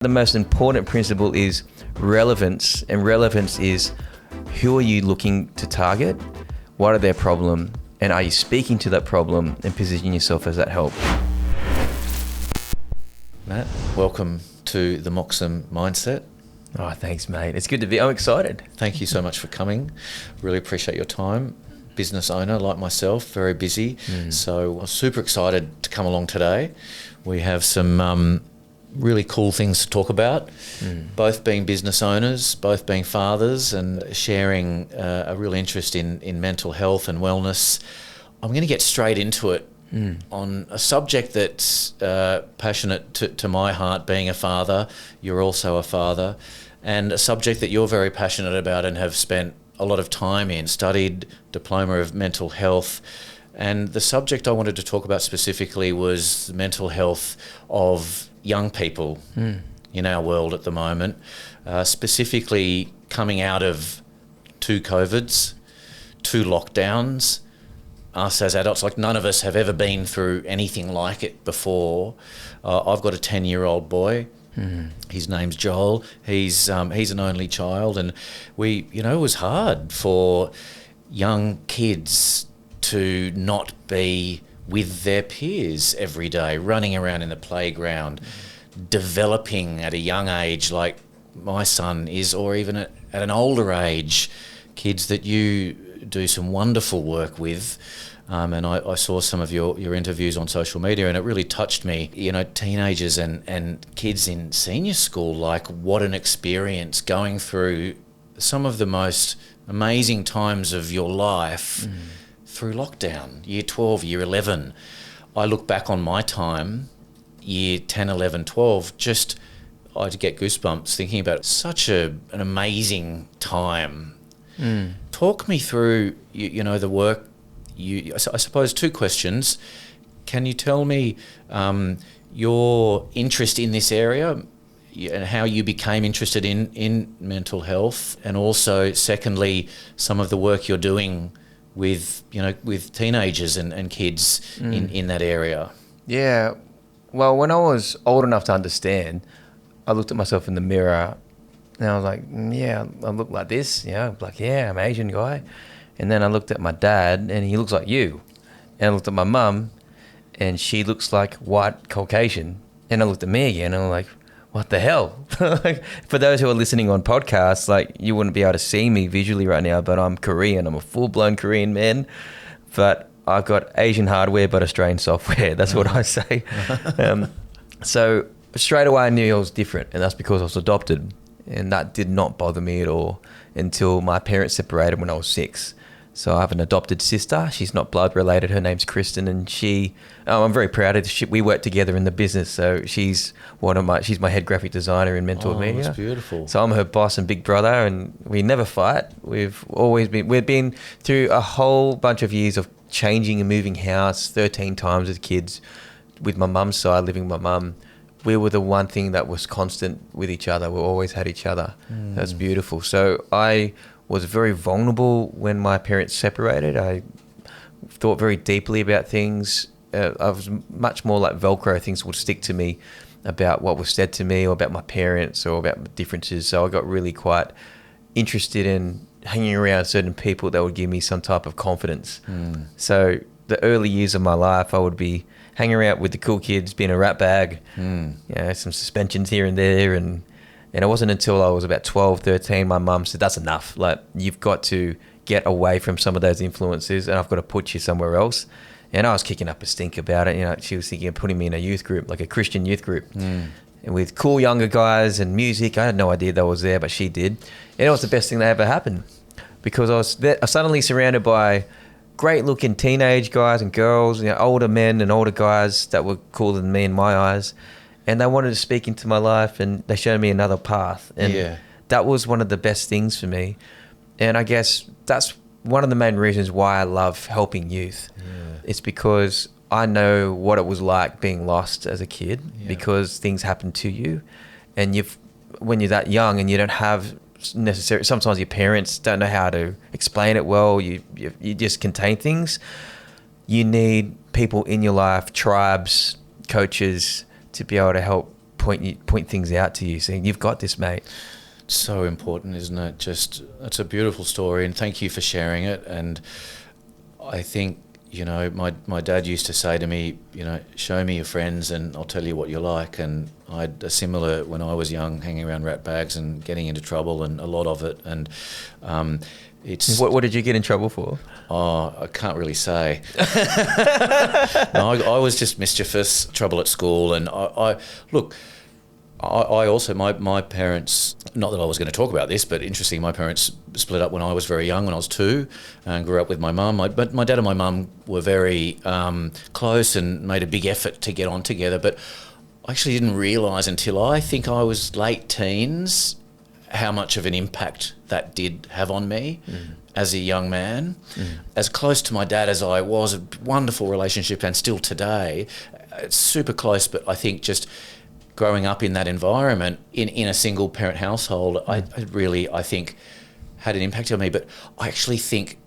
The most important principle is relevance, and relevance is who are you looking to target, what are their problem, and are you speaking to that problem and positioning yourself as that help. Matt, welcome to the Moxham Mindset. Oh, thanks, mate. It's good to be. I'm excited. Thank you so much for coming. Really appreciate your time. Business owner like myself, very busy. So I'm super excited to come along today. We have some really cool things to talk about, both being business owners, both being fathers, and sharing a real interest in mental health and wellness. I'm going to get straight into it on a subject that's passionate to my heart, being a father. You're also a father, and a subject that you're very passionate about and have spent a lot of time in, studied Diploma of Mental Health. And the subject I wanted to talk about specifically was the mental health of young people in our world at the moment, specifically coming out of 2 COVIDs, 2 lockdowns. Us as adults, like none of us have ever been through anything like it before. I've got a 10-year-old boy. His name's Joel. He's an only child, and it was hard for young kids to not be with their peers every day, running around in the playground, developing at a young age like my son is, or even at an older age, kids that you do some wonderful work with. And I saw some of your interviews on social media, and it really touched me. Teenagers and kids in senior school, like what an experience going through some of the most amazing times of your life through lockdown, year 12, year 11. I look back on my time, year 10, 11, 12, I'd get goosebumps thinking about it. Such an amazing time. Talk me through, the work. I suppose 2 questions. Can you tell me your interest in this area and how you became interested in mental health, and also secondly, some of the work you're doing with teenagers and kids in that area? Yeah. Well, when I was old enough to understand, I looked at myself in the mirror and I was like, yeah, I look like this. I'm an Asian guy. And then I looked at my dad and he looks like you. And I looked at my mum and she looks like white Caucasian. And I looked at me again and I'm like, what the hell? For those who are listening on podcasts, you wouldn't be able to see me visually right now, but I'm Korean. I'm a full-blown Korean man. But I've got Asian hardware but Australian software. That's what I say. So straight away I knew I was different, and that's because I was adopted. And that did not bother me at all until my parents separated when I was 6. So I have an adopted sister. She's not blood related. Her name's Kristen, and I'm very proud of her. We work together in the business. So she's my head graphic designer in mental media. That's beautiful. So I'm her boss and big brother, and we never fight. We've been through a whole bunch of years of changing and moving house 13 times as kids. With my mum's side, living with my mum, we were the one thing that was constant with each other. We always had each other. That's beautiful. So I was very vulnerable when my parents separated. I thought very deeply about things. I was much more like Velcro. Things would stick to me about what was said to me or about my parents or about differences. So I got really quite interested in hanging around certain people that would give me some type of confidence. So the early years of my life, I would be hanging around with the cool kids, being a rat bag, some suspensions here and there. And it wasn't until I was about 12, 13, my mum said, that's enough. You've got to get away from some of those influences and I've got to put you somewhere else. And I was kicking up a stink about it. She was thinking of putting me in a youth group, like a Christian youth group, and with cool younger guys and music. I had no idea that was there, but she did. And it was the best thing that ever happened, because I was suddenly surrounded by great looking teenage guys and girls, older men and older guys that were cooler than me in my eyes. And they wanted to speak into my life, and they showed me another path. And that was one of the best things for me. And I guess that's one of the main reasons why I love helping youth. It's because I know what it was like being lost as a kid, because things happen to you. And when you're that young and you don't have sometimes your parents don't know how to explain it well, you just contain things. You need people in your life, tribes, coaches, to be able to help point things out to you, saying, "You've got this, mate." So important, isn't it? Just, it's a beautiful story, and thank you for sharing it. And I think, you know, my dad used to say to me, you know, show me your friends and I'll tell you what you like. And I had a similar when I was young, hanging around rat bags and getting into trouble, and a lot of it. And it's... What did you get in trouble for? Oh, I can't really say. No, I was just mischievous, trouble at school. And I also, my parents, not that I was going to talk about this, but interesting, my parents split up when I was very young, when I was 2, and grew up with my mum. But my dad and my mum were very close and made a big effort to get on together. But I actually didn't realise until I think I was late teens how much of an impact that did have on me as a young man. As close to my dad as I was, a wonderful relationship, and still today, it's super close, but I think just growing up in that environment in a single parent household, I think had an impact on me. But I actually think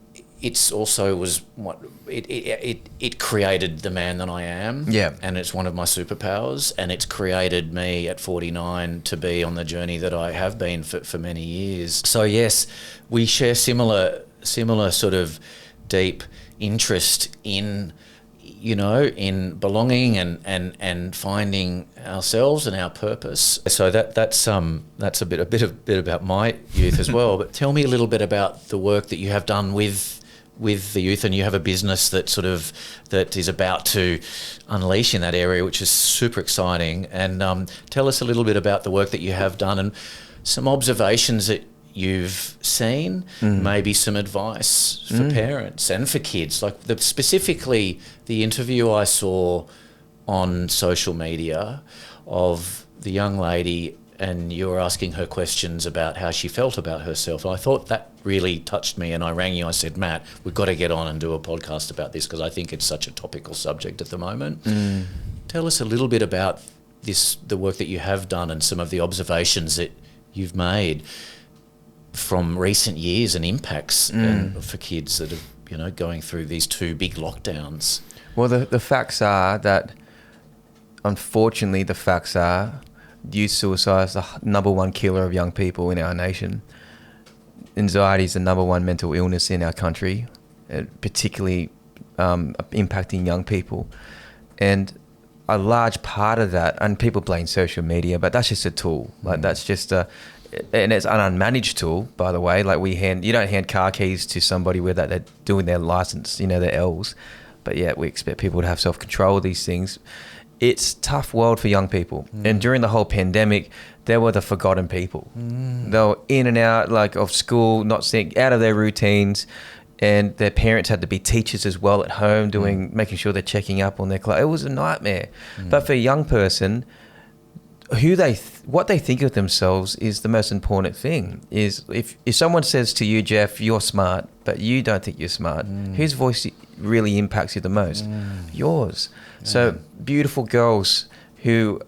it's also was what it created the man that I am. Yeah. And it's one of my superpowers, and it's created me at 49 to be on the journey that I have been for many years. So yes, we share similar sort of deep interest in, you know, in belonging and finding ourselves and our purpose. So that's a bit about my youth as well. But tell me a little bit about the work that you have done with the youth, and you have a business that is about to unleash in that area, which is super exciting. And tell us a little bit about the work that you have done and some observations that you've seen, maybe some advice for parents and for kids. Like specifically the interview I saw on social media of the young lady, and you were asking her questions about how she felt about herself. And I thought that really touched me, and I rang you. I said, Matt, we've got to get on and do a podcast about this because I think it's such a topical subject at the moment. Tell us a little bit about the work that you have done and some of the observations that you've made from recent years and impacts and for kids that are, you know, going through these 2 big lockdowns. Well, the facts are that, unfortunately, youth suicide is the number 1 killer of young people in our nation. Anxiety is the number 1 mental illness in our country, particularly impacting young people. And a large part of that, and people blame social media, but that's just a tool. Like that's just and it's an unmanaged tool, by the way. Like you don't hand car keys to somebody where they're doing their license, you know, their L's. But yeah, we expect people to have self-control of these things. It's a tough world for young people. And during the whole pandemic, they were the forgotten people. They were in and out of school, not seeing, out of their routines. And their parents had to be teachers as well at home, making sure they're checking up on their class. It was a nightmare. But for a young person, what they think of themselves is the most important thing. Is if someone says to you, Jeff, you're smart, but you don't think you're smart, whose voice really impacts you the most? Yours. So beautiful girls who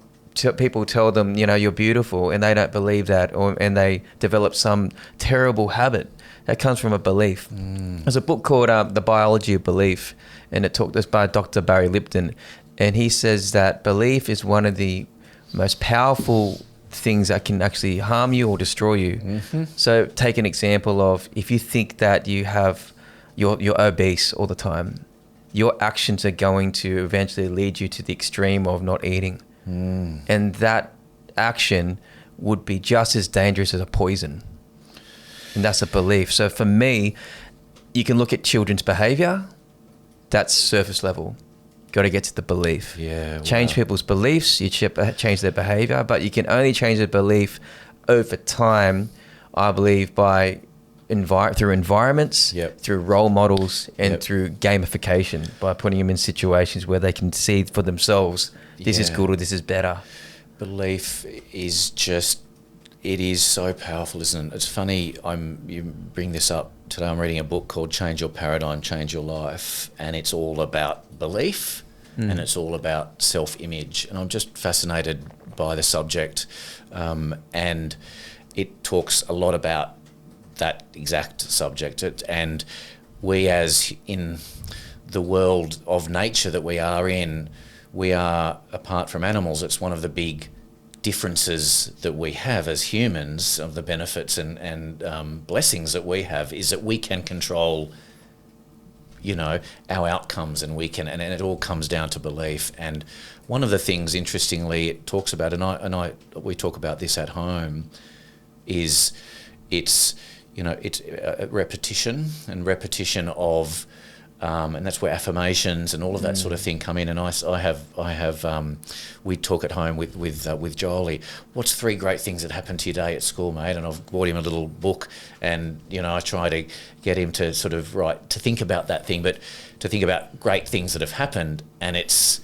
people tell them, you know, you're beautiful, and they don't believe that, and they develop some terrible habit that comes from a belief. There's a book called The Biology of Belief, and it's by Dr. Barry Lipton, and he says that belief is one of the most powerful things that can actually harm you or destroy you. So take an example of, if you think that you're obese all the time, your actions are going to eventually lead you to the extreme of not eating. And that action would be just as dangerous as a poison. And that's a belief. So for me, you can look at children's behavior. That's surface level. Got to get to the belief. Change people's beliefs, you change their behavior, but you can only change their belief over time, I believe, by through environments, through role models, and through gamification, by putting them in situations where they can see for themselves, this is good or this is better. Belief is it is so powerful, isn't it? It's funny, you bring this up today. I'm reading a book called Change Your Paradigm, Change Your Life, and it's all about belief and it's all about self-image. And I'm just fascinated by the subject, and it talks a lot about that exact subject. And we, as in the world of nature that we are in, we are, apart from animals, it's one of the big differences that we have as humans, of the benefits and blessings that we have, is that we can control, you know, our outcomes, and it all comes down to belief. And one of the things, interestingly, it talks about, we talk about this at home, is it's repetition of, and that's where affirmations and all of that sort of thing come in. And we talk at home with Jolie. What's 3 great things that happened to your day at school, mate? And I've bought him a little book, and I try to get him to sort of to think about that thing, but to think about great things that have happened. And it's,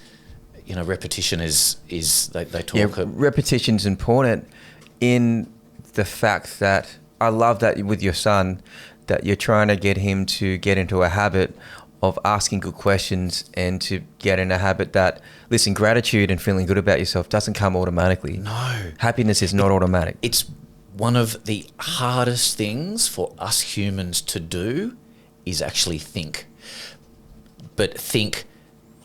repetition is they talk. Yeah, repetition's important in the fact that I love that with your son, that you're trying to get him to get into a habit of asking good questions, and to get in a habit that, listen, gratitude and feeling good about yourself doesn't come automatically. No. Happiness is not automatic. It's one of the hardest things for us humans to do is actually think. But think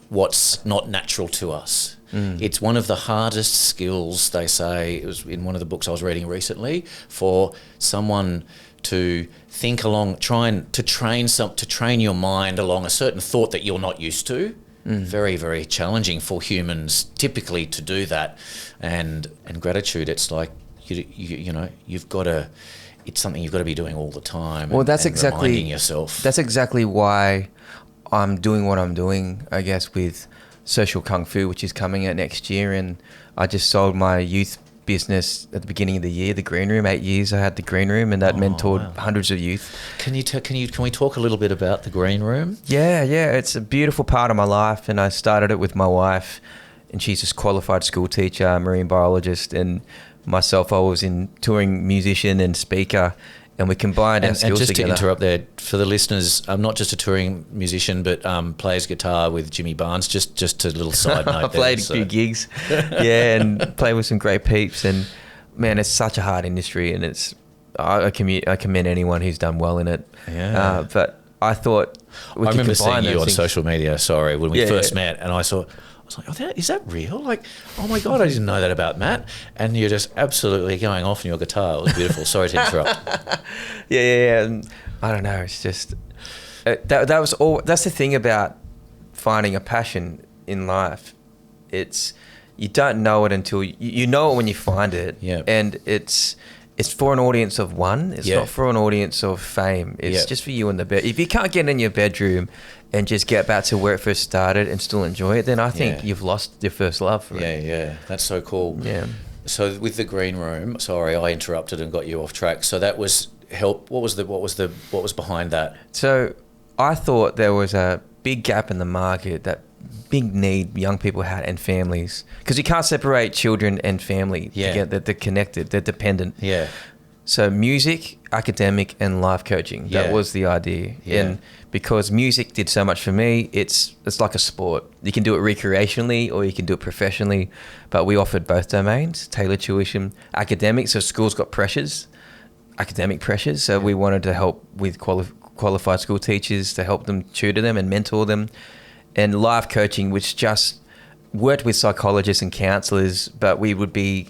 what's not natural to us. It's one of the hardest skills, they say, it was in one of the books I was reading recently, for someone to think along, to train your mind along a certain thought that you're not used to. Very, very challenging for humans typically to do that. And gratitude, it's like you've got to. It's something you've got to be doing all the time. Well, that's exactly reminding yourself. That's exactly why I'm doing what I'm doing, I guess, with Social Kung Fu, which is coming out next year. And I just sold my youth business at the beginning of the year, the Green Room. 8 years I had the Green Room, and that mentored hundreds of youth. Can we talk a little bit about the Green Room? Yeah, it's a beautiful part of my life, and I started it with my wife, and she's a qualified school teacher, marine biologist, and myself, I was in touring musician and speaker, and we combined our skills together. And just together. to interrupt there, for the listeners, I'm not just a touring musician, but plays guitar with Jimmy Barnes. Just a little side note. I played a few gigs, and played with some great peeps. And man, it's such a hard industry, and I commend anyone who's done well in it. Yeah. But I thought I remember seeing you on things. social media. Sorry, when we first met, and I was like, oh, is that real? Like, oh my God, I didn't know that about Matt. And you're just absolutely going off on your guitar. It was beautiful. Sorry to interrupt. Yeah. And I don't know. It's just that was all. That's the thing about finding a passion in life. It's you don't know it until you know it when you find it. Yeah. And it's for an audience of one. It's not for an audience of fame. It's just for you in the bed. If you can't get in your bedroom and just get back to where it first started and still enjoy it, then I think you've lost your first love for it. Yeah. That's so cool. Yeah. So with the Green Room, sorry, I interrupted and got you off track. So that was help. What was behind that? So I thought there was a big gap in the market, that big need young people had, and families, because you can't separate children and family together. They're connected, they're dependent. Yeah. So music, academic, and life coaching. That was the idea. Yeah. And because music did so much for me, it's like a sport. You can do it recreationally or you can do it professionally, but we offered both domains, tailored tuition, academic. So schools got academic pressures. So we wanted to help with qualified school teachers to help them tutor them and mentor them. And life coaching, which just worked with psychologists and counselors, but we would be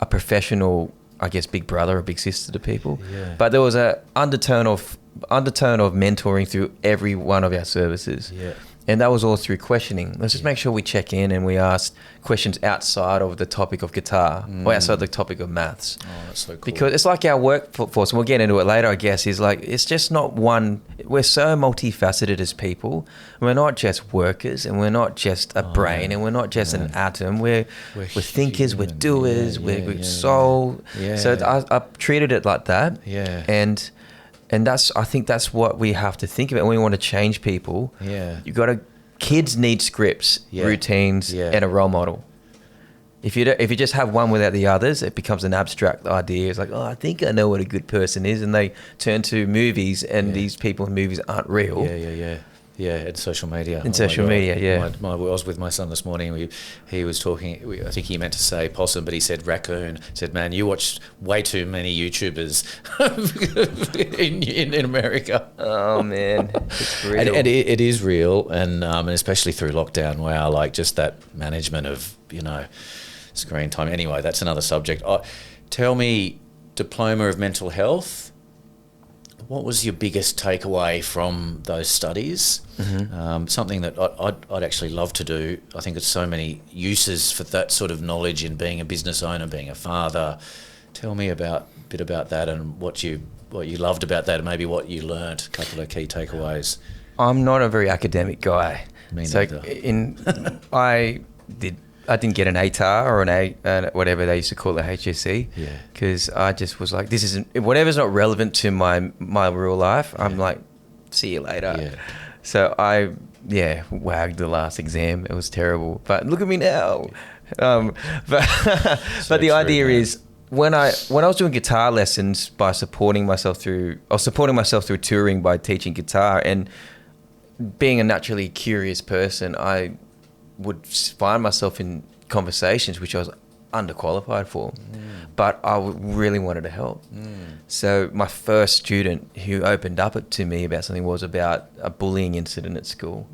a professional, I guess, big brother or big sister to people. Yeah. But there was a undertone of mentoring through every one of our services. Yeah. And that was all through questioning. Let's just make sure we check in and we ask questions outside of the topic of guitar or outside the topic of maths. Oh, that's so cool. Because it's like our workforce, and we'll get into it later, I guess, is like, it's just not one. We're so multifaceted as people. We're not just workers, and we're not just a brain, and we're not just an atom. We're thinkers, we're doers, we're soul. Yeah. So I treated it like that. Yeah. And I think that's what we have to think about when we want to change people. Yeah. Kids need scripts, routines, and a role model. If you just have one without the others, it becomes an abstract idea. It's like, oh, I think I know what a good person is, and they turn to movies, and these people in movies aren't real. Yeah, and social media. media. I was with my son this morning. He was talking. I think he meant to say possum, but he said raccoon. He said, "Man, you watch way too many YouTubers in America." Oh man, it's real. And it is real, and especially through lockdown. Wow, like just that management of screen time. Anyway, that's another subject. Tell me, diploma of mental health, what was your biggest takeaway from those studies? Something that I'd actually love to do. I think there's so many uses for that sort of knowledge in being a business owner, being a father. Tell me a bit about that and what you loved about that and maybe what you learnt, a couple of key takeaways. I'm not a very academic guy. Me neither. I didn't get an ATAR or an A, whatever they used to call it, HSC. Yeah. Because I just was like, this isn't, whatever's not relevant to my real life, I'm like, see you later. Yeah. So I wagged the last exam. It was terrible. But look at me now. But the idea is, when I was doing guitar lessons I was supporting myself through touring by teaching guitar, and being a naturally curious person, I would find myself in conversations which I was underqualified for, but I really wanted to help. So my first student who opened up to me about something was about a bullying incident at school,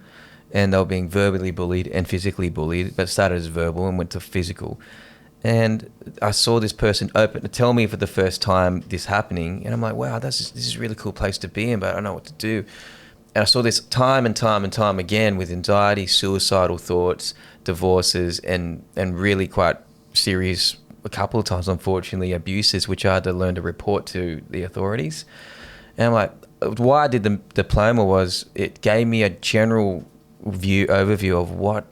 and they were being verbally bullied and physically bullied, but it started as verbal and went to physical. And I saw this person open to tell me for the first time this happening, and I'm like, wow, this is a really cool place to be in, but I don't know what to do. And I saw this time and time and time again with anxiety, suicidal thoughts, divorces, and really quite serious, a couple of times, unfortunately, abuses, which I had to learn to report to the authorities. And I'm like, why I did the diploma was it gave me a general overview of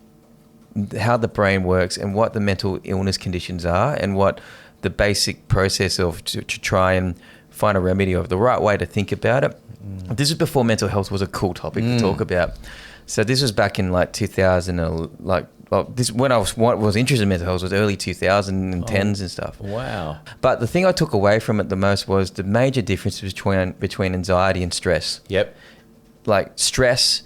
how the brain works and what the mental illness conditions are and what the basic process of to try and find a remedy of the right way to think about it. This is before mental health was a cool topic to talk about. So this was back in like 2000, when I was interested in mental health was early 2010s and stuff. Wow. But the thing I took away from it the most was the major difference between anxiety and stress. Yep. Like stress,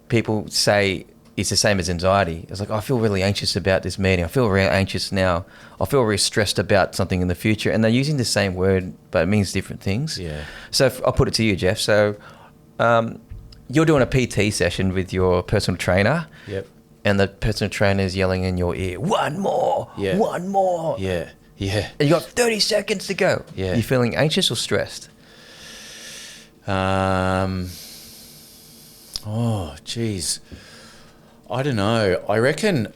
people say it's the same as anxiety. It's like, I feel really anxious about this meeting. I feel really anxious now. I feel really stressed about something in the future. And they're using the same word, but it means different things. Yeah. So I'll put it to you, Jeff. So you're doing a PT session with your personal trainer. Yep. And the personal trainer is yelling in your ear, one more, Yeah. one more. Yeah. Yeah. And you got 30 seconds to go. Yeah. You feeling anxious or stressed? Oh, geez. I don't know. I reckon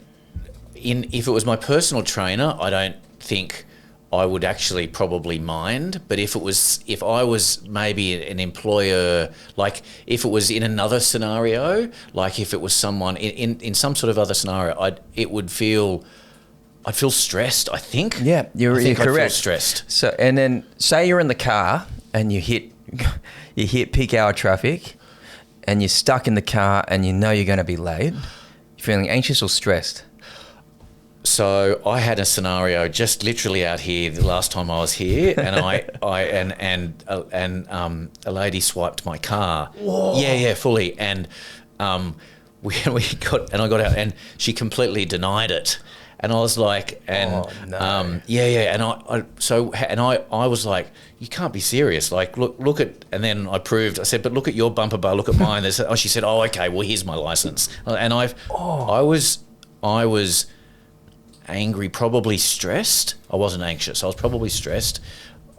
if it was my personal trainer, I don't think I would actually probably mind. But if I was maybe an employer, like if it was in another scenario, like if it was someone in some sort of other scenario, I'd feel stressed, I think. Yeah, you're correct. correct. I'd feel stressed. So, and then say you're in the car and you hit peak hour traffic and you're stuck in the car and you know you're going to be late. You're feeling anxious or stressed? So I had a scenario just literally out here the last time I was here, and a lady swiped my car. Whoa. Yeah, fully. And I got out, and she completely denied it. And I was like, and oh, no. And I was like, you can't be serious. Like, look at, and then I said, but look at your bumper bar, look at mine. She said, oh, okay, well, here's my license. And I was angry, probably stressed. I wasn't anxious. I was probably stressed.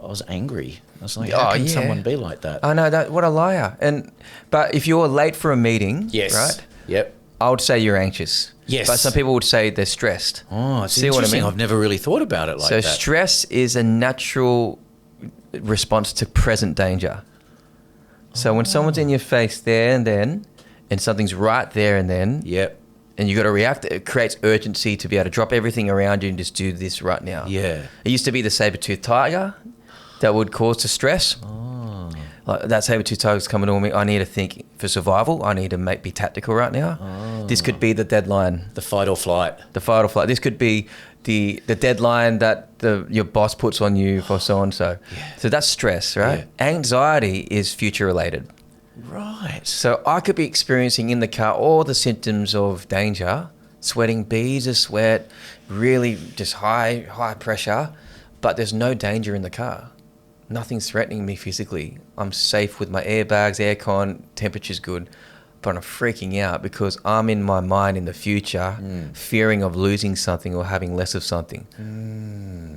I was angry. I was like, how can someone be like that? I know that. What a liar. But if you're late for a meeting, yes, right? Yep. I would say you're anxious. Yes. But some people would say they're stressed. Oh, it's See interesting. what I mean? I've never really thought about it like that. So stress is a natural response to present danger. So when someone's in your face there and then, and something's right there and then, Yep. and you got to react, it creates urgency to be able to drop everything around you and just do this right now. Yeah. It used to be the saber-toothed tiger that would cause the stress. Like that saber-toothed tiger's coming on me. I need to think for survival. I need to be tactical right now. This could be the deadline. The fight or flight. The fight or flight. This could be the deadline that your boss puts on you for so-and-so. Yeah. So that's stress, right? Yeah. Anxiety is future-related. Right. So I could be experiencing in the car all the symptoms of danger, sweating beads of sweat, really just high pressure, but there's no danger in the car. Nothing's threatening me physically. I'm safe with my airbags, aircon, temperature's good. but I'm freaking out because I'm in my mind in the future, fearing of losing something or having less of something.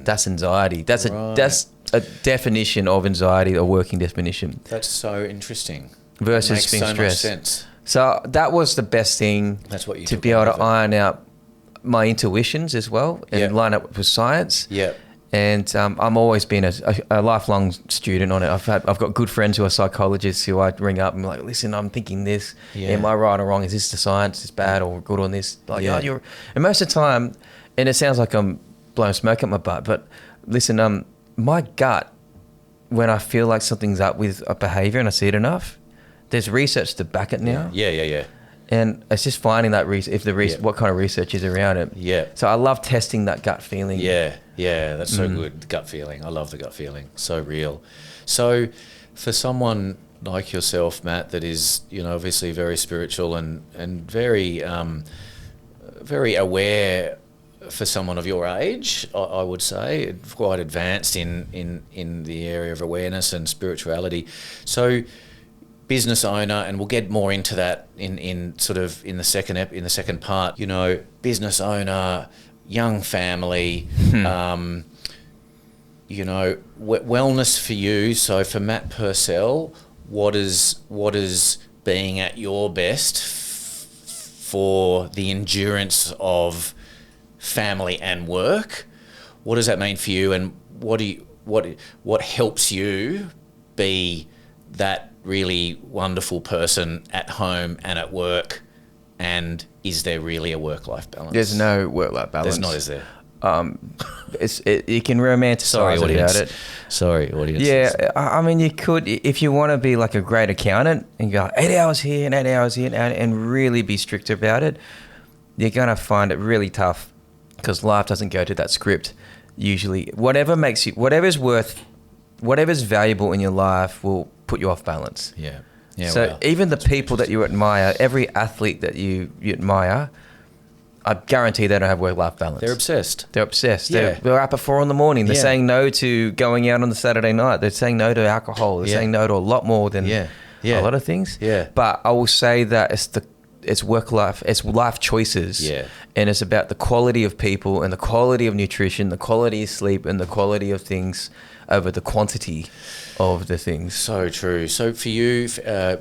That's anxiety. That's a definition of anxiety, a working definition. That's so interesting. Versus Makes being so stressed. much sense. So that was the best thing. That's what you to took be able out to of it. iron out my intuitions as well and line up with science. Yeah. And I'm always been a lifelong student on it. I've got good friends who are psychologists who I ring up and be like, listen, I'm thinking this. Yeah. Am I right or wrong? Is this the science? Is bad or good on this? Like, Yeah. And most of the time, and it sounds like I'm blowing smoke up my butt, but listen, my gut, when I feel like something's up with a behavior and I see it enough, there's research to back it now. Yeah. And it's just finding that what kind of research is around it. Yeah. So I love testing that gut feeling. Yeah, that's so good. The gut feeling. I love the gut feeling. So real. So for someone like yourself, Matt, that is, obviously very spiritual and very very aware for someone of your age, I would say, quite advanced in the area of awareness and spirituality. So business owner, and we'll get more into that in the second part. Business owner, young family, wellness for you. So for Matt Purcell, what is being at your best for the endurance of family and work? What does that mean for you, and what helps you be that really wonderful person at home and at work? And is there really a work-life balance? There's no work-life balance. There's not, is there? You can romanticize about it. Sorry, audience. Yeah, I mean, you could, if you want to be like a great accountant and go 8 hours here and 8 hours here and really be strict about it, you're going to find it really tough because life doesn't go to that script. Usually, whatever's valuable in your life will put you off balance. Yeah. So even the people that you admire, every athlete that you admire, I guarantee they don't have work-life balance. They're obsessed. Yeah. They're up at 4 a.m. They're saying no to going out on the Saturday night. They're saying no to alcohol. They're saying no to a lot more than a lot of things. Yeah. But I will say that it's work-life, it's life choices. Yeah. And it's about the quality of people and the quality of nutrition, the quality of sleep and the quality of things over the quantity of the things. So true. So for you,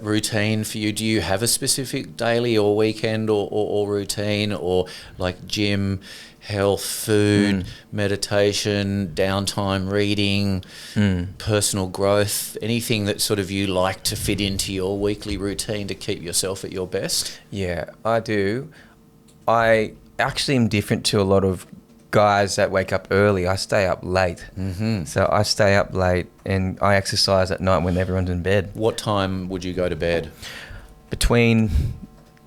routine for you, do you have a specific daily or weekend or routine, or like gym, health, food, meditation, downtime, reading, personal growth, anything that sort of you like to fit into your weekly routine to keep yourself at your best? Yeah, I do. I actually am different to a lot of guys that wake up early. I stay up late. So I stay up late and I exercise at night when everyone's in bed. What time would you go to bed? Between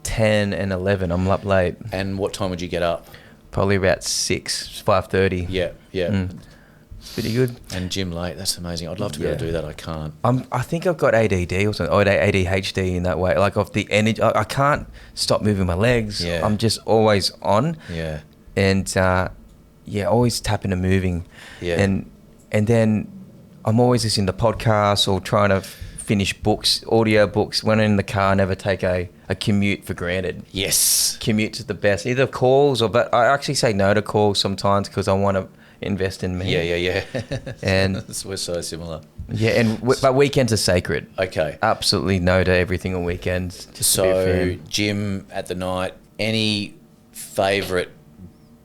10 and 11, I'm up late. And what time would you get up? Probably about 5:30. Yeah. It's pretty good. And gym late, that's amazing. I'd love to be able to do that. I can't. I think I've got ADD or something, or ADHD in that way. Like of the energy, I can't stop moving my legs. Yeah. I'm just always on. Yeah. And always tapping and moving. Yeah. And then I'm always listening to podcasts or trying to finish books, audio books. When I'm in the car, I never take a commute for granted. Yes. Commutes is the best. Either calls but I actually say no to calls sometimes because I want to invest in me. Yeah. And we're so similar. Yeah, but weekends are sacred. Okay. Absolutely no to everything on weekends. Just to be a So fan. gym at the night. Any favourite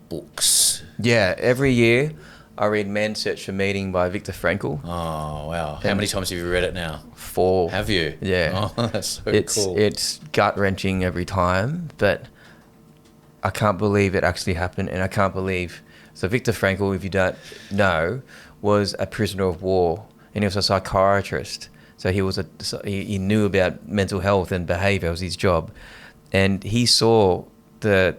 books? Yeah, every year I read Man's Search for Meaning by Viktor Frankl. Oh, wow. How many times have you read it now? 4. Have you? Yeah. Oh, that's so cool. It's gut-wrenching every time, but I can't believe it actually happened, and I can't believe... So Viktor Frankl, if you don't know, was a prisoner of war, and he was a psychiatrist. So he knew about mental health and behaviour. It was his job. And he saw the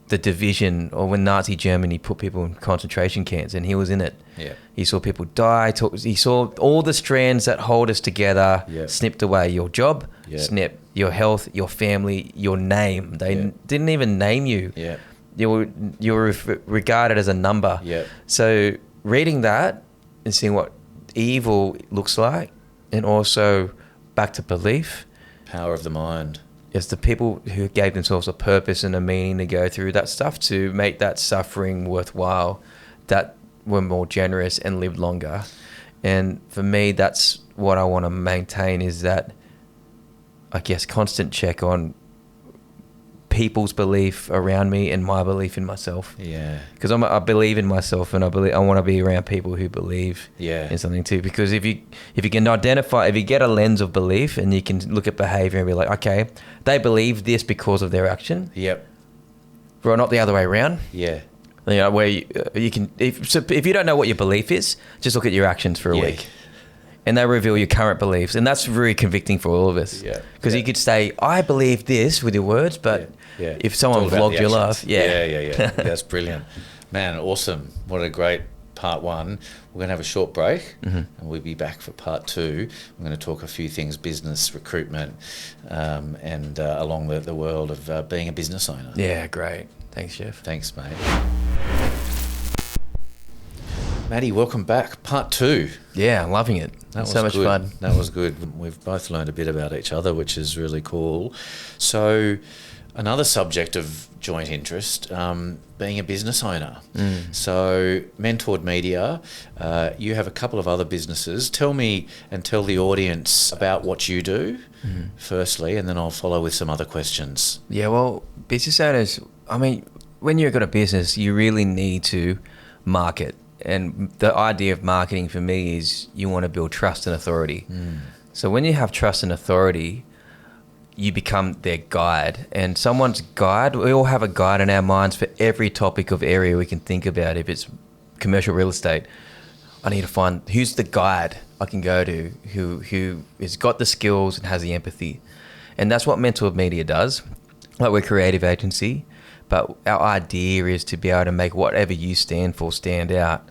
division, or when Nazi Germany put people in concentration camps, and he was in it. Yeah. He saw people die. He saw all the strands that hold us together snipped away. Your job, snip. Your health, your family, your name. They didn't even name you. Yeah. You were regarded as a number. Yeah. So reading that and seeing what evil looks like, and also back to belief. Power of the mind. it's the people who gave themselves a purpose and a meaning to go through that stuff to make that suffering worthwhile, that were more generous and lived longer. And for me, that's what I want to maintain, is that, I guess, constant check on people's belief around me and my belief in myself. Yeah. Because I believe in myself, and I want to be around people who believe in something too. Because if you can identify, if you get a lens of belief and you can look at behavior and be like, okay, they believe this because of their action. Yep. Or not the other way around. Yeah. You know, where you can, if you don't know what your belief is, just look at your actions for a week. And they reveal your current beliefs. And that's very convicting for all of us. Yeah. Because you could say, I believe this with your words, but if someone vlogged your life. Yeah. That's brilliant. Man, awesome. What a great part one. We're going to have a short break, and we'll be back for part two. I'm going to talk a few things, business, recruitment, and along the world of being a business owner. Yeah, great. Thanks, Jeff. Thanks, mate. Maddie, welcome back. Part two. Yeah, I'm loving it. That was so much good. fun. That was good. We've both learned a bit about each other, which is really cool. So, another subject of joint interest, being a business owner. So, Mentored Media, you have a couple of other businesses. Tell me and tell the audience about what you do, firstly, and then I'll follow with some other questions. Yeah, well, business owners, I mean, when you've got a business, you really need to market. And the idea of marketing for me is you want to build trust and authority. So when you have trust and authority, you become their guide. And someone's guide, we all have a guide in our minds for every topic of area we can think about. If it's commercial real estate, I need to find who's the guide I can go to, who has got the skills and has the empathy. And that's what Mentored Media does. Like, we're a creative agency, but our idea is to be able to make whatever you stand for stand out.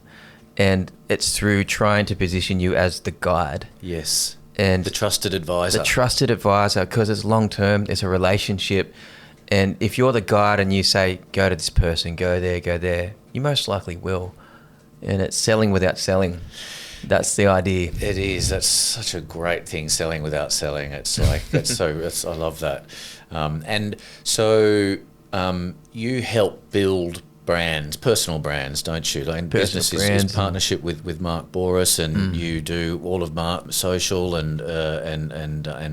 And it's through trying to position you as the guide. Yes. And the trusted advisor. The trusted advisor, because it's long term, it's a relationship. And if you're the guide and you say, go to this person, go there, you most likely will. And it's selling without selling. That's the idea. It is. That's such a great thing, selling without selling. It's like, I love that. And so you help build brands, personal brands, don't you? Like, business is partnership with Mark Boris, and you do all of Mark social and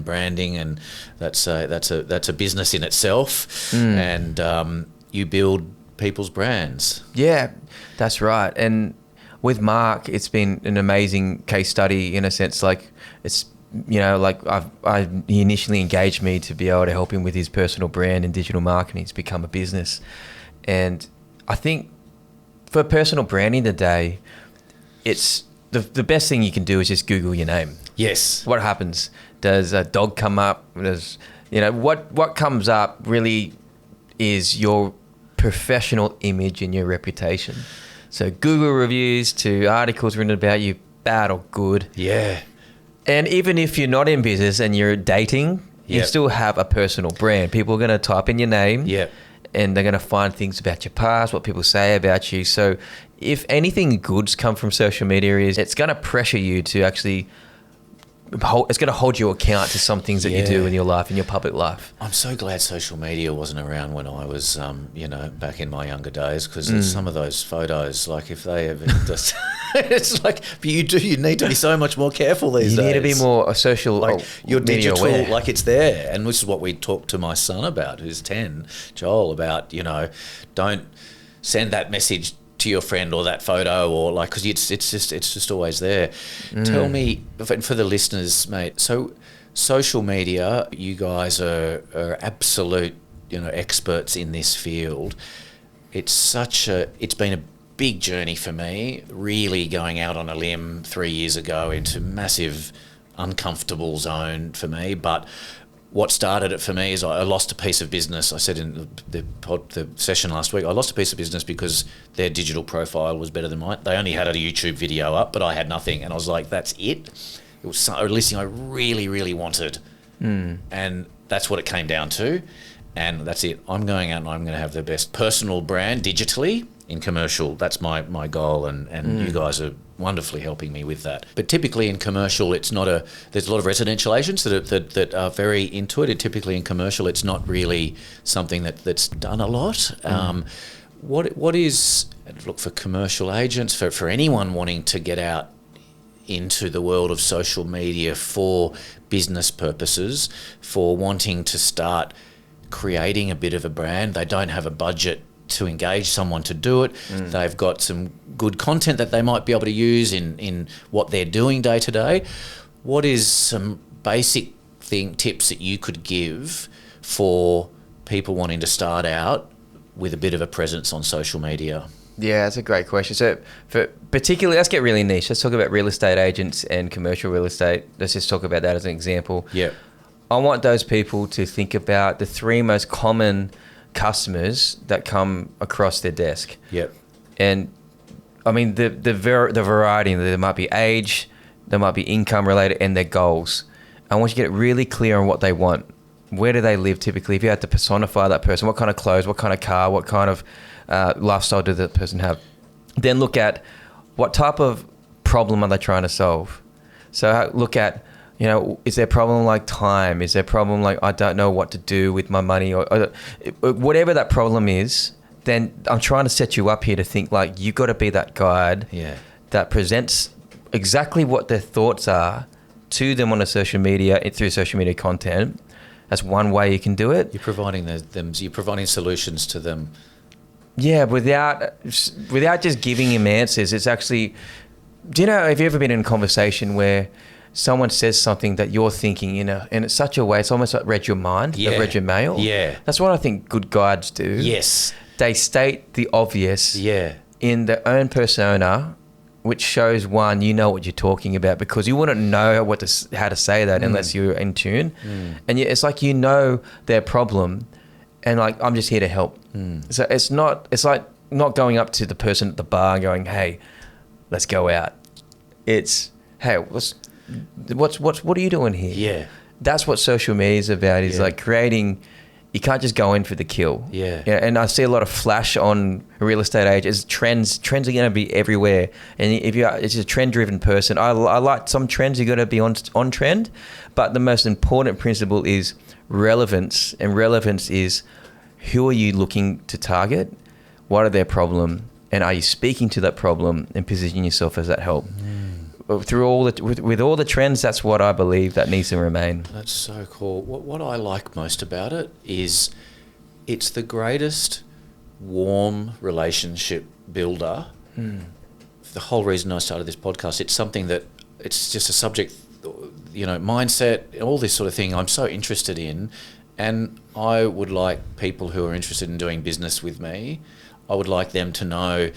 branding, and that's a business in itself. And you build people's brands. Yeah, that's right. And with Mark, it's been an amazing case study in a sense. Like, it's, you know, like he initially engaged me to be able to help him with his personal brand and digital marketing. It's become a business. And I think for personal branding today, it's the best thing you can do is just Google your name. Yes. What happens? Does a dog come up? Does, you know, what comes up really is your professional image and your reputation. So Google reviews to articles written about you, bad or good. Yeah. And even if you're not in business and you're dating, you still have a personal brand. People are going to type in your name. Yeah. And they're going to find things about your past, what people say about you. So if anything good's come from social media, is it's going to pressure you to actually it's going to hold you account to some things that you do in your life, in your public life. I'm so glad social media wasn't around when I was, back in my younger days, because some of those photos, like, if they ever just, it's like, but you need to be so much more careful these days. You need to be more a social, like, your digital, aware. like, it's there. And this is what we talked to my son about, who's 10, Joel, about, don't send that message to your friend or that photo, or like, because it's just always there. Tell me, for the listeners, mate, so social media, you guys are absolute experts in this field. It's been a big journey for me, really going out on a limb 3 years ago into massive uncomfortable zone for me. But what started it for me is I lost a piece of business. I said in the session last week, I lost a piece of business because their digital profile was better than mine. They only had a YouTube video up, but I had nothing. And I was like, that's it? It was a listing I really, really wanted. And that's what it came down to. And that's it. I'm going out and I'm going to have the best personal brand digitally in commercial. That's my goal. And you guys are wonderfully helping me with that. But typically in commercial, there's a lot of residential agents that are very into it. And typically in commercial, it's not really something that's done a lot. What is, look, for commercial agents, for anyone wanting to get out into the world of social media for business purposes, for wanting to start creating a bit of a brand, they don't have a budget to engage someone to do it. They've got some good content that they might be able to use in what they're doing day to day. What is some basic tips that you could give for people wanting to start out with a bit of a presence on social media? Yeah, that's a great question. So particularly, let's get really niche. Let's talk about real estate agents and commercial real estate. Let's just talk about that as an example. Yeah. I want those people to think about the 3 most common customers that come across their desk. Yep. And I mean the variety. There might be age, there might be income related, and their goals. I want you to get really clear on what they want. Where do they live typically? If you had to personify that person, what kind of clothes, what kind of car, what kind of lifestyle does that person have? Then look at what type of problem are they trying to solve. So look at, is there a problem like time? Is there a problem like I don't know what to do with my money, or whatever that problem is? Then I'm trying to set you up here to think like you've got to be that guide that presents exactly what their thoughts are to them on a social media, through social media content. That's one way you can do it. You're providing you're providing solutions to them. Yeah, without just giving them answers. It's actually, have you ever been in a conversation where someone says something that you're thinking in such a way, it's almost like read your mind, they've read your mail. Yeah. That's what I think good guides do. Yes. They state the obvious in their own persona, which shows, one, you know what you're talking about, because you wouldn't know how to say that unless you're in tune. And it's like their problem, and like, I'm just here to help. So it's like not going up to the person at the bar and going, hey, let's go out. It's, hey, what are you doing here? Yeah. That's what social media is about, is like creating. You can't just go in for the kill. Yeah. And I see a lot of flash on real estate agents. Trends are going to be everywhere. And if it's a trend-driven person, I like some trends. You got to be on trend, but the most important principle is relevance. And relevance is, who are you looking to target? What are their problem? And are you speaking to that problem and positioning yourself as that help? Through with all the trends, that's what I believe that needs to remain. That's so cool. What I like most about it is it's the greatest warm relationship builder. The whole reason I started this podcast, it's something that it's just a subject, mindset, all this sort of thing I'm so interested in. And I would like people who are interested in doing business with me, I would like them to know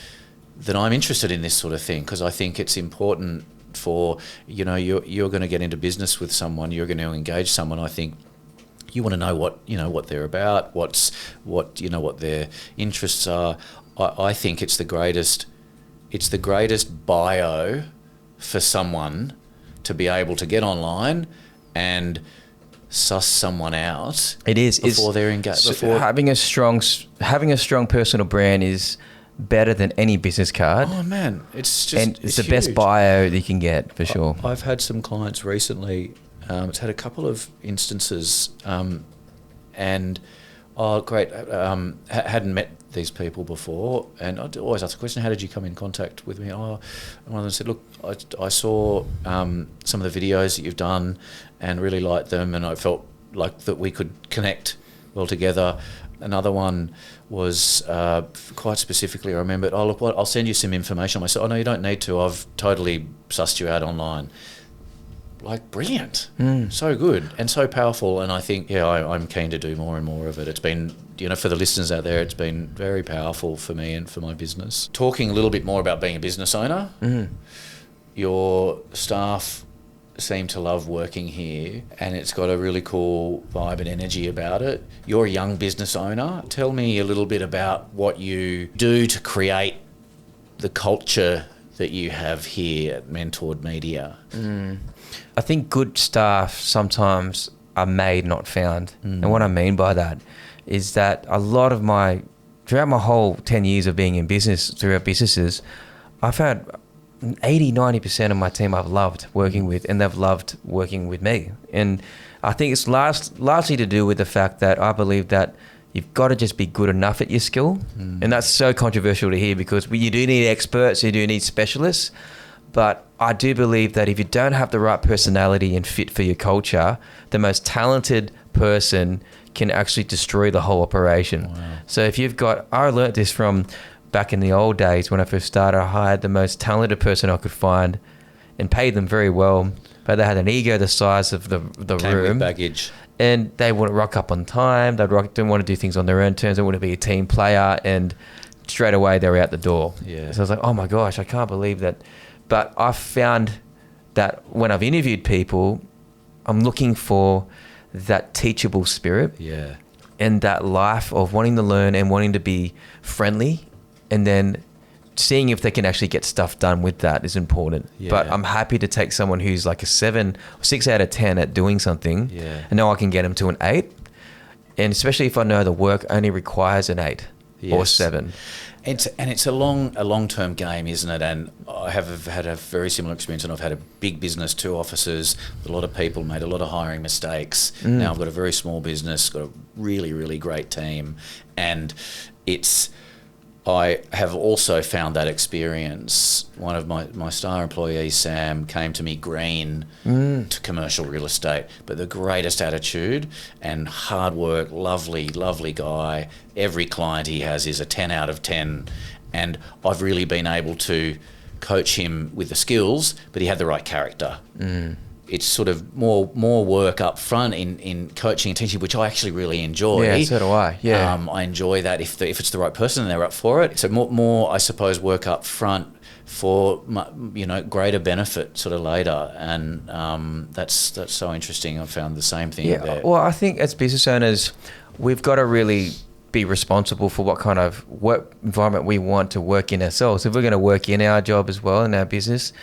that I'm interested in this sort of thing, because I think it's important for, you're going to get into business with someone, you're going to engage someone. I think you want to know what they're about, what their interests are. I think it's the greatest bio for someone to be able to get online and suss someone out. It is before they're engaged. Having a strong personal brand is better than any business card. Oh man, it's the best bio that you can get, for sure. I've had some clients recently. It's had a couple of instances, and great. Hadn't met these people before, and I'd always ask the question, "How did you come in contact with me?" And one of them said, "Look, I saw some of the videos that you've done, and really liked them, and I felt like that we could connect well together." Another one was quite specifically, I remembered, "Oh, look, I'll send you some information." I said, "Oh, no, you don't need to. I've totally sussed you out online." Like, brilliant. So good and so powerful. And I think, I'm keen to do more and more of it. It's been, for the listeners out there, it's been very powerful for me and for my business. Talking a little bit more about being a business owner, your staff seem to love working here, and it's got a really cool vibe and energy about it. You're a young business owner. Tell me a little bit about what you do to create the culture that you have here at Mentored Media. I think good staff sometimes are made, not found. And what I mean by that is that throughout my whole 10 years of being in business, throughout businesses, I've had 80-90% of my team I've loved working with, and they've loved working with me. And I think it's largely to do with the fact that I believe that you've got to just be good enough at your skill. And that's so controversial to hear, because you do need experts, you do need specialists. But I do believe that if you don't have the right personality and fit for your culture, the most talented person can actually destroy the whole operation. Wow. So if you've got, I learned this from back in the old days when I first started. I hired the most talented person I could find and paid them very well, but they had an ego the size of the Came room. with baggage. And they wouldn't rock up on time. Didn't want to do things on their own terms. They wouldn't be a team player, and straight away they were out the door. Yeah. So I was like, oh my gosh, I can't believe that. But I've found that when I've interviewed people, I'm looking for that teachable spirit. Yeah. And that life of wanting to learn and wanting to be friendly, and then seeing if they can actually get stuff done with that is important. Yeah. But I'm happy to take someone who's like a 6 out of 10 at doing something, Yeah. and now I can get them to an 8. And especially if I know the work only requires an 8 or Yes. 7. It's a long-term game, isn't it? And I have had a very similar experience, and I've had a big business, 2 offices, a lot of people, made a lot of hiring mistakes. Now I've got a very small business, got a really, really great team, and I have also found that experience. One of my star employees, Sam, came to me green to commercial real estate, but the greatest attitude and hard work, lovely, lovely guy. Every client he has is a 10 out of 10. And I've really been able to coach him with the skills, but he had the right character. It's sort of more work up front in coaching and teaching, which I actually really enjoy. Yeah, so do I. Yeah. I enjoy that if it's the right person and they're up for it. So more I suppose, work up front for greater benefit sort of later, and that's so interesting. I've found the same thing. Yeah. There. Well, I think as business owners, we've got to really be responsible for what kind of work environment we want to work in ourselves. If we're going to work in our job as well, in our business,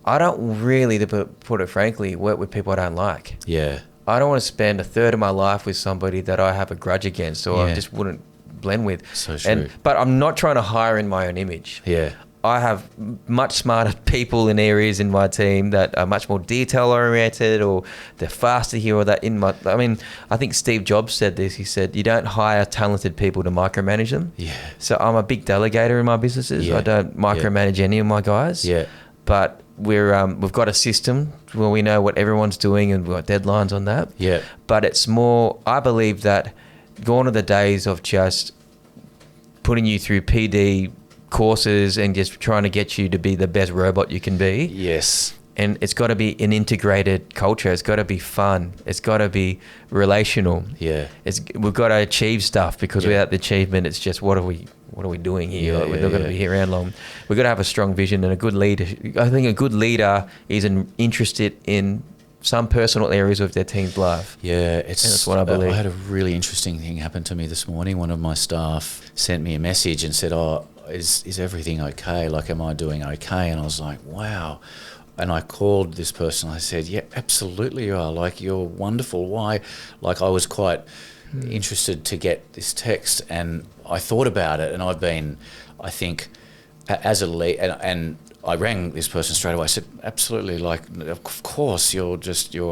I don't really, to put it frankly, work with people I don't like. Yeah. I don't want to spend a third of my life with somebody that I have a grudge against, or I just wouldn't blend with. So true. But I'm not trying to hire in my own image. Yeah. I have much smarter people in areas in my team that are much more detail oriented, or they're faster here or that I think Steve Jobs said this. He said, you don't hire talented people to micromanage them. Yeah. So I'm a big delegator in my businesses. Yeah. I don't micromanage any of my guys. Yeah. But we've got a system where we know what everyone's doing, and we've got deadlines on that. Yeah. But it's more, I believe that gone are the days of just putting you through PD courses and just trying to get you to be the best robot you can be. Yes. And it's got to be an integrated culture. It's got to be fun. It's got to be relational. Yeah. We've got to achieve stuff, because without the achievement, it's just what are we doing here? Yeah, We're not going to be here around long. We've got to have a strong vision and a good leader. I think a good leader is interested in some personal areas of their team's life. Yeah, that's what I believe. I had a really interesting thing happen to me this morning. One of my staff sent me a message and said, is everything okay? Like, am I doing okay? And I was like, wow. And I called this person. I said, yeah, absolutely you are. Like, you're wonderful. Why? Like, I was quite interested to get this text, and I thought about it, and I've been, I think, as a lead, and I rang this person straight away. I said, absolutely, like, of course, you're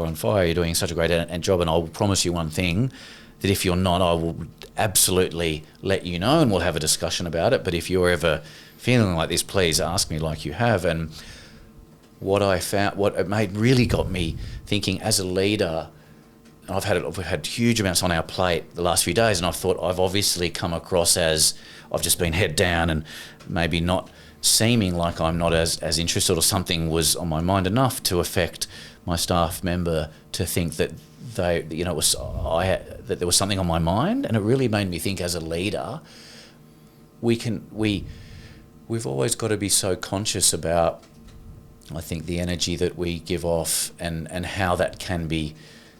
on fire. You're doing such a great job, and I'll promise you one thing, that if you're not, I will absolutely let you know, and we'll have a discussion about it. But if you're ever feeling like this, please ask me like you have. And what I found, really got me thinking as a leader, and we've had huge amounts on our plate the last few days, and I thought I've obviously come across as I've just been head down and maybe not seeming like I'm not as interested, or something was on my mind enough to affect my staff member to think that that there was something on my mind. And it really made me think, as a leader, we've always got to be so conscious about, I think, the energy that we give off and how that can be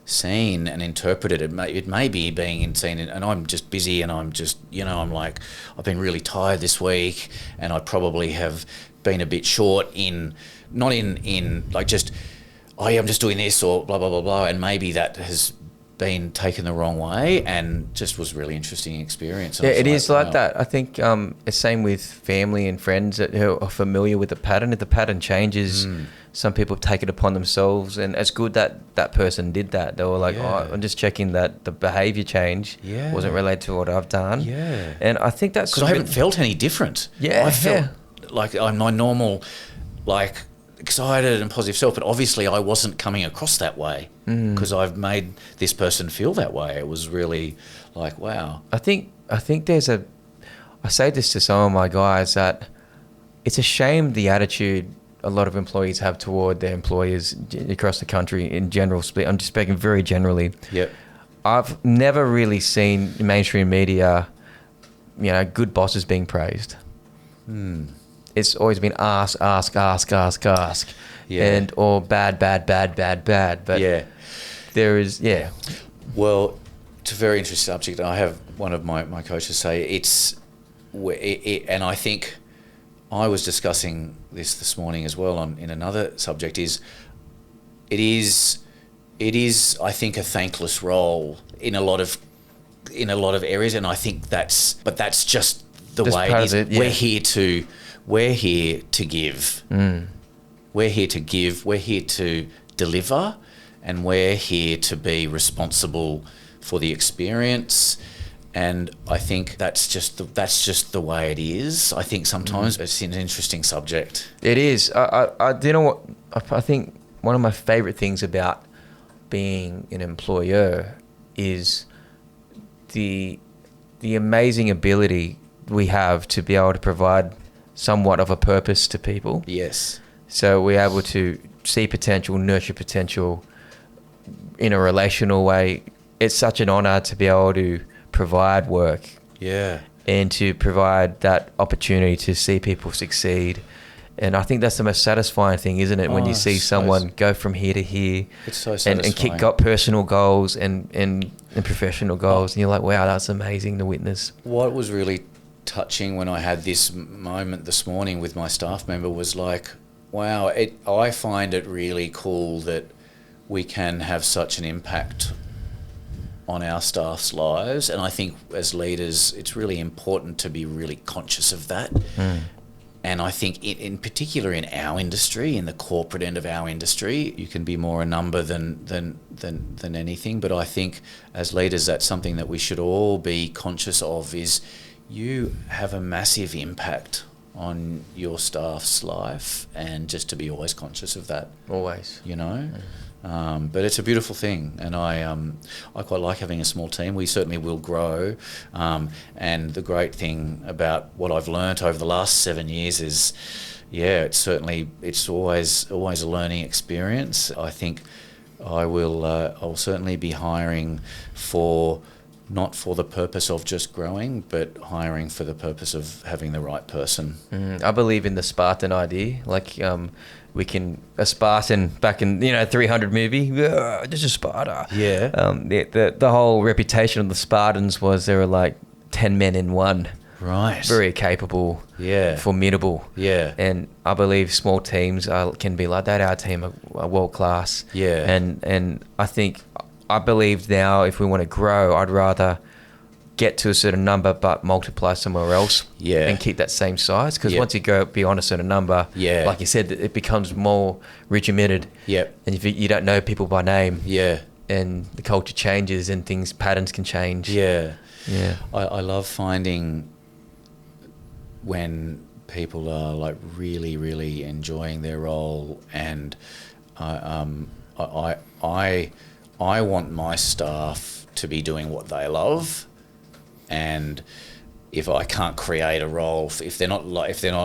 seen and interpreted. It may be being seen, and I'm just busy, and I'm just, I'm like, I've been really tired this week, and I probably have been a bit short not in like just, oh yeah, I'm just doing this, or blah, blah, blah, blah. And maybe that has been taken the wrong way, and just was really interesting experience. Yeah, it is like that. I think it's same with family and friends who are familiar with the pattern. If the pattern changes, some people take it upon themselves, and it's good that that person did that. They were like, oh, I'm just checking that the behaviour change wasn't related to what I've done. Yeah. And I think that's... Because I haven't felt any different. Yeah. I felt like I'm my normal, like, excited and positive self, but obviously I wasn't coming across that way because I've made this person feel that way. It was really like, wow. I think there's I say this to some of my guys, that it's a shame the attitude a lot of employees have toward their employers across the country in general. I'm just speaking very generally. Yep. I've never really seen mainstream media, good bosses being praised. It's always been ask, Yeah. or bad. But there is, Well, it's a very interesting subject. I have one of my coaches say and I think I was discussing this morning as well in another subject, it is I think a thankless role in a lot of areas, and I think that's just the way it is. We're here to give. We're here to give. We're here to deliver, and we're here to be responsible for the experience. And I think that's just the way it is. I think sometimes it's an interesting subject. It is. Do you know what? I think one of my favourite things about being an employer is the amazing ability we have to be able to provide somewhat of a purpose to people. Yes. So we're able to see potential, nurture potential in a relational way. It's such an honour to be able to provide work. Yeah. And to provide that opportunity to see people succeed. And I think that's the most satisfying thing, isn't it? When you see someone go from here to here. It's so satisfying. And kick up personal goals and professional goals. And you're like, wow, that's amazing to witness. What was really touching when I had this moment this morning with my staff member was like, wow, I find it really cool that we can have such an impact on our staff's lives, and I think as leaders it's really important to be really conscious of that. And I think in particular in our industry, in the corporate end of our industry, you can be more a number than anything, but I think as leaders that's something that we should all be conscious of, is you have a massive impact on your staff's life, and just to be always conscious of that. Always. But it's a beautiful thing, and I quite like having a small team. We certainly will grow, and the great thing about what I've learnt over the last 7 years is, it's always a learning experience. I think I'll certainly be hiring not for the purpose of just growing, but hiring for the purpose of having the right person. I believe in the Spartan idea. Like, a Spartan back in 300 movie, just a Sparta. Yeah. The whole reputation of the Spartans was they were like 10 men in one. Right. Very capable. Yeah. Formidable. Yeah. And I believe small teams can be like that. Our team are world class. Yeah. And I believe now if we want to grow, I'd rather get to a certain number but multiply somewhere else and keep that same size, because once you go beyond a certain number, like you said, it becomes more regimented. And if you don't know people by name, and the culture changes and patterns can change. I love finding when people are like really, really enjoying their role, and I want my staff to be doing what they love, and if I can't create a role, if they're not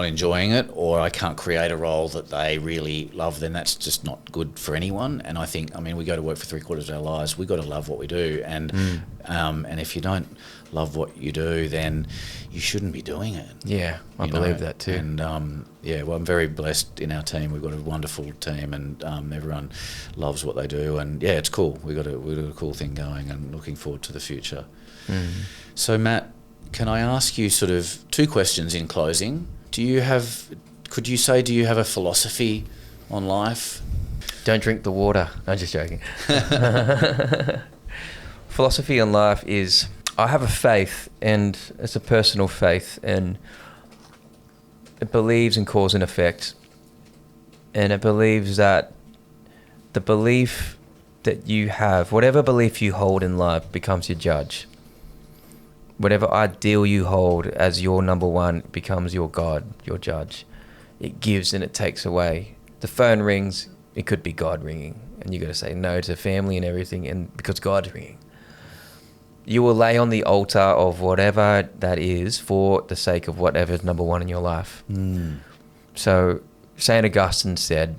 enjoying it, or I can't create a role that they really love, then that's just not good for anyone. And I think, we go to work for 3/4 of our lives. We've got to love what we do, and if you don't love what you do, then you shouldn't be doing it. Yeah, I believe that too. And I'm very blessed in our team. We've got a wonderful team, and everyone loves what they do. And it's cool. We've got a cool thing going, and looking forward to the future. So Matt, can I ask you sort of 2 questions in closing? Do you have a philosophy on life? Don't drink the water. I'm just joking. philosophy in life is, I have a faith, and it's a personal faith, and it believes in cause and effect. And it believes that the belief that you have, whatever belief you hold in life, becomes your judge. Whatever ideal you hold as your number one becomes your God, your judge. It gives and it takes away. The phone rings, it could be God ringing, and you got to say no to family and everything, and because God's ringing. You will lay on the altar of whatever that is for the sake of whatever is number one in your life. So St. Augustine said,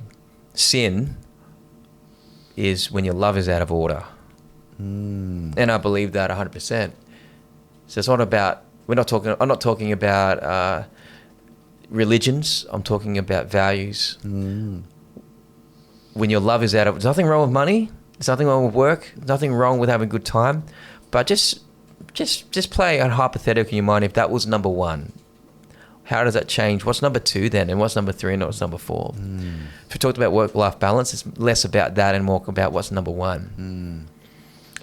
sin is when your love is out of order. And I believe that 100%. So it's not about, I'm not talking about religions, I'm talking about values. When your love is out of, there's nothing wrong with money, there's nothing wrong with work, there's nothing wrong with having a good time, but just play a hypothetical in your mind. If that was number one, how does that change? What's number two then? And what's number three and what's number four? If we talked about work-life balance, it's less about that and more about what's number one.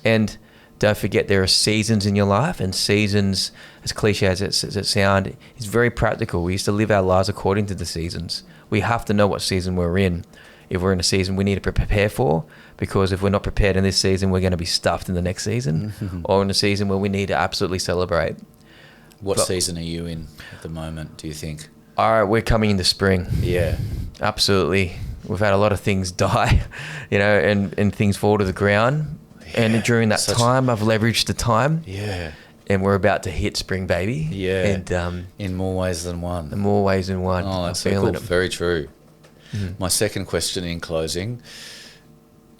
And don't forget, there are seasons in your life, and seasons, as cliche as it sounds, is very practical. We used to live our lives according to the seasons. We have to know what season we're in. If we're in a season we need to prepare for, because if we're not prepared in this season, we're going to be stuffed in the next season, or in a season where we need to absolutely celebrate. What season are you in at the moment, do you think? All right, we're coming into spring. Yeah. Absolutely. We've had a lot of things die, and things fall to the ground. Yeah, and during that time, I've leveraged the time. Yeah. And we're about to hit spring, baby. Yeah. And in more ways than one. In more ways than one. Oh, that's so cool. Very true. My second question in closing,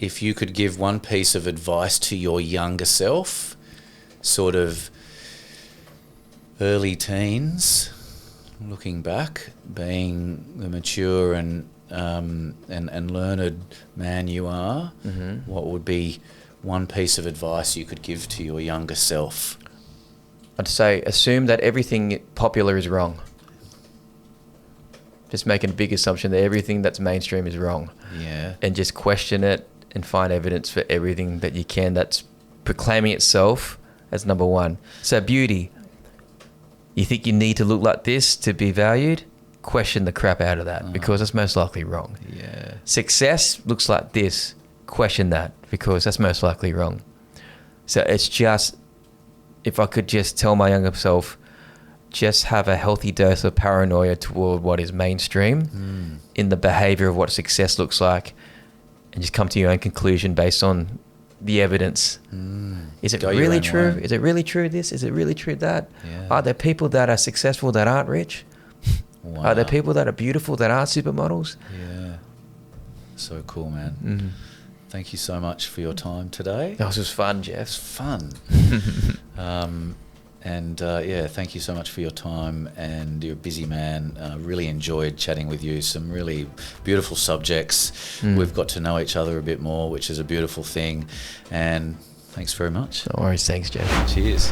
if you could give one piece of advice to your younger self, sort of early teens, looking back, being the mature and learned man you are, what would be one piece of advice you could give to your younger self? I'd say assume that everything popular is wrong. Just making a big assumption that everything that's mainstream is wrong. Yeah. And just question it and find evidence for everything that you can that's proclaiming itself as number one. So beauty. You think you need to look like this to be valued? Question the crap out of that, because that's most likely wrong. Yeah. Success looks like this. Question that, because that's most likely wrong. So it's just, if I could just tell my younger self, just have a healthy dose of paranoia toward what is mainstream in the behavior of what success looks like, and just come to your own conclusion based on the evidence. Is it really true? Is it really true this? Is it really true that? Yeah. Are there people that are successful that aren't rich? Wow. Are there people that are beautiful that aren't supermodels? Yeah. So cool, man. Thank you so much for your time today. That was fun, Jeff. It's fun. Thank you so much for your time, and you're a busy man. Really enjoyed chatting with you. Some really beautiful subjects. We've got to know each other a bit more, which is a beautiful thing. And thanks very much. No worries. Thanks, Jeff. Cheers.